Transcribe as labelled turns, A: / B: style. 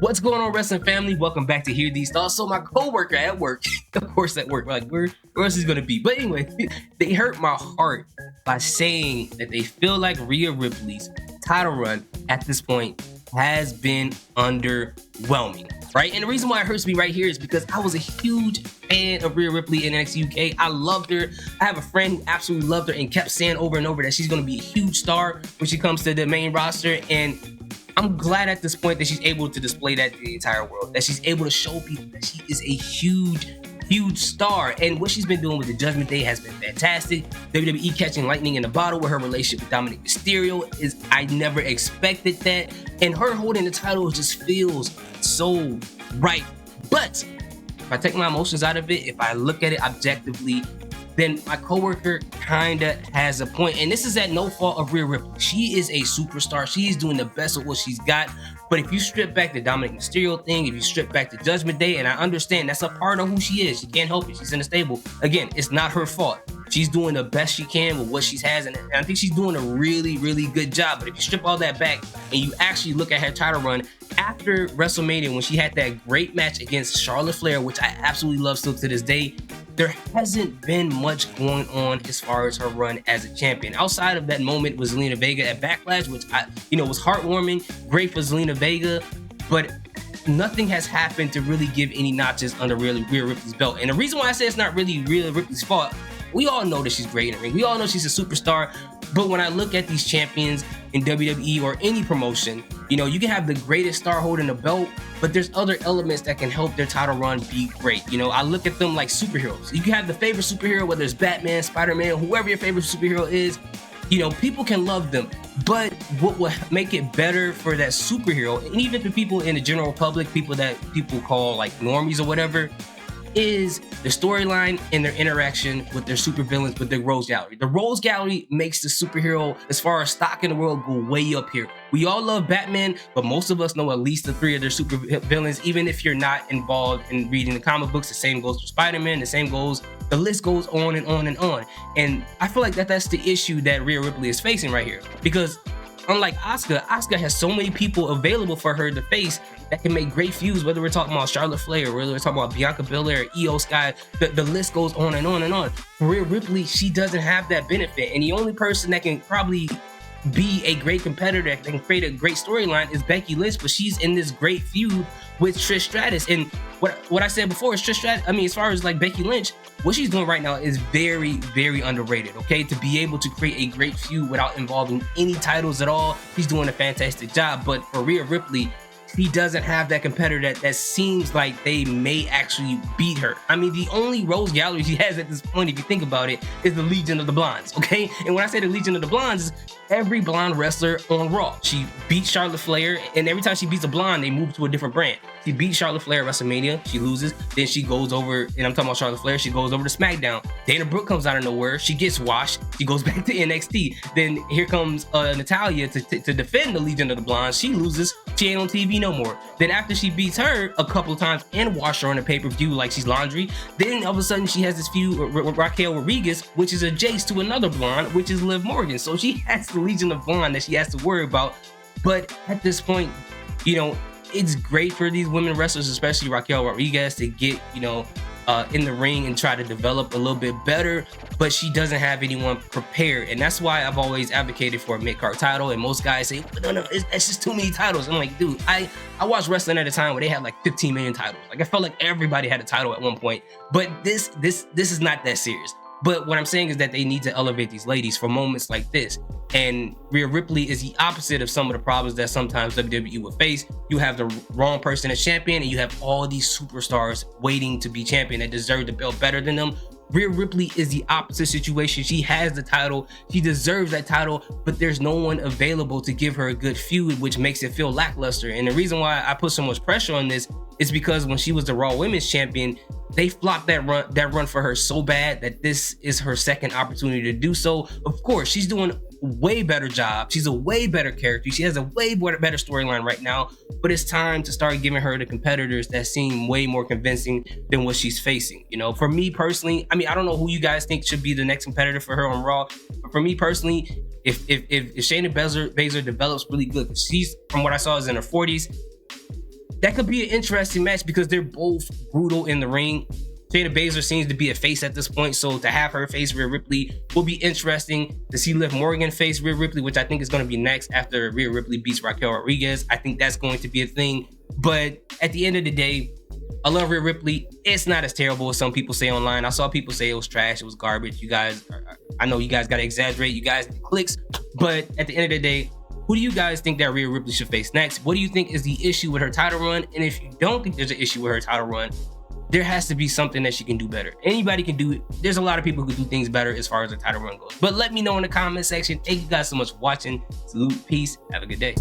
A: What's going on, wrestling family? Welcome back to Hear These Thoughts. So my coworker at work, of course at work, like where else is gonna be? But anyway, they hurt my heart by saying that they feel like Rhea Ripley's title run at this point has been underwhelming, right? And the reason why it hurts me right here is because I was a huge fan of Rhea Ripley in NXT UK. I loved her. I have a friend who absolutely loved her and kept saying over and over that she's gonna be a huge star when she comes to the main roster. And I'm glad at this point that she's able to display that to the entire world, that she's able to show people that she is a huge star. And what she's been doing with the Judgment Day has been fantastic. WWE catching lightning in a bottle with her relationship with Dominic Mysterio is, I never expected that. And her holding the title just feels so right. But if I take my emotions out of it, if I look at it objectively, then my coworker kinda has a point. And this is at no fault of Rhea Ripley. She is a superstar. She's doing the best of what she's got. But if you strip back the Dominic Mysterio thing, if you strip back the Judgment Day, and I understand that's a part of who she is. She can't help it. She's in the stable. Again, it's not her fault. She's doing the best she can with what she has, and I think she's doing a really good job. But if you strip all that back and you actually look at her title run after WrestleMania, when she had that great match against Charlotte Flair, which I absolutely love still to this day, there hasn't been much going on as far as her run as a champion. Outside of that moment with Zelina Vega at Backlash, which was heartwarming, great for Zelina Vega, but nothing has happened to really give any notches under Rhea Ripley's belt. And the reason why I say it's not really Rhea Ripley's fault, we all know that she's great in the ring. We all know she's a superstar. But when I look at these champions in WWE or any promotion, you can have the greatest star holding the belt, but there's other elements that can help their title run be great. I look at them like superheroes. You can have the favorite superhero, whether it's Batman, Spider-Man, whoever your favorite superhero is. People can love them, but what will make it better for that superhero, and even for people in the general public, people that people call like normies or whatever, is the storyline and their interaction with their supervillains, with their rogues gallery. The rogues gallery makes the superhero, as far as stock in the world, go way up here. We all love Batman, but most of us know at least the 3 of their supervillains, even if you're not involved in reading the comic books. The same goes for Spider-Man, the list goes on and on and on. And I feel like that's the issue that Rhea Ripley is facing right here. Because unlike Asuka has so many people available for her to face that can make great feuds, whether we're talking about Charlotte Flair, whether we're talking about Bianca Belair, Io Sky, the list goes on and on and on. For Rhea Ripley, she doesn't have that benefit. And the only person that can probably be a great competitor, that can create a great storyline, is Becky Lynch, but she's in this great feud with Trish Stratus. And what I said before is Trish Stratus, as far as like Becky Lynch, what she's doing right now is very underrated, okay? To be able to create a great feud without involving any titles at all, she's doing a fantastic job. But for Rhea Ripley, she doesn't have that competitor that seems like they may actually beat her. The only Rose Gallery she has at this point, if you think about it, is the Legion of the Blondes, okay? And when I say the Legion of the Blondes, is every blonde wrestler on Raw. She beats Charlotte Flair, and every time she beats a blonde, they move to a different brand. She beats Charlotte Flair at WrestleMania, she loses, then she goes over, and I'm talking about Charlotte Flair, she goes over to SmackDown. Dana Brooke comes out of nowhere, she gets washed, she goes back to NXT. Then here comes Natalya to defend the Legion of the Blondes. She loses, she ain't on TV no more. Then after she beats her a couple of times and wash her on a pay-per-view like she's laundry, then all of a sudden she has this feud with Raquel Rodriguez, which is adjacent to another blonde, which is Liv Morgan. So she has the Legion of Blonde that she has to worry about. But at this point, it's great for these women wrestlers, especially Raquel Rodriguez, to get, in the ring and try to develop a little bit better, but she doesn't have anyone prepared. And that's why I've always advocated for a mid-card title. And most guys say, no, that's just too many titles. I'm like, dude, I watched wrestling at a time where they had like 15 million titles. Like, I felt like everybody had a title at one point, but this is not that serious. But what I'm saying is that they need to elevate these ladies for moments like this. And Rhea Ripley is the opposite of some of the problems that sometimes WWE would face. You have the wrong person as champion, and you have all these superstars waiting to be champion that deserve the belt better than them. Rhea Ripley is the opposite situation. She has the title, she deserves that title, but there's no one available to give her a good feud, which makes it feel lackluster. And the reason why I put so much pressure on this is because when she was the Raw Women's Champion, they flopped that run for her so bad that this is her second opportunity to do so. Of course, she's doing a way better job. She's a way better character. She has a way better storyline right now, but it's time to start giving her the competitors that seem way more convincing than what she's facing. For me personally, I don't know who you guys think should be the next competitor for her on Raw, but for me personally, if Shayna Baszler develops really good, she's, from what I saw, is in her 40s. that could be an interesting match because they're both brutal in the ring. Shayna Baszler seems to be a face at this point, so to have her face Rhea Ripley will be interesting. To see Liv Morgan face Rhea Ripley, which I think is going to be next after Rhea Ripley beats Raquel Rodriguez, I think that's going to be a thing. But at the end of the day, I love Rhea Ripley. It's not as terrible as some people say online. I saw people say it was trash, it was garbage. You guys, I know you guys got to exaggerate, you guys need clicks, but at the end of the day, who do you guys think that Rhea Ripley should face next? What do you think is the issue with her title run? And if you don't think there's an issue with her title run, there has to be something that she can do better. Anybody can do it. There's a lot of people who do things better as far as the title run goes. But let me know in the comment section. Thank you guys so much for watching. Salute, peace, have a good day.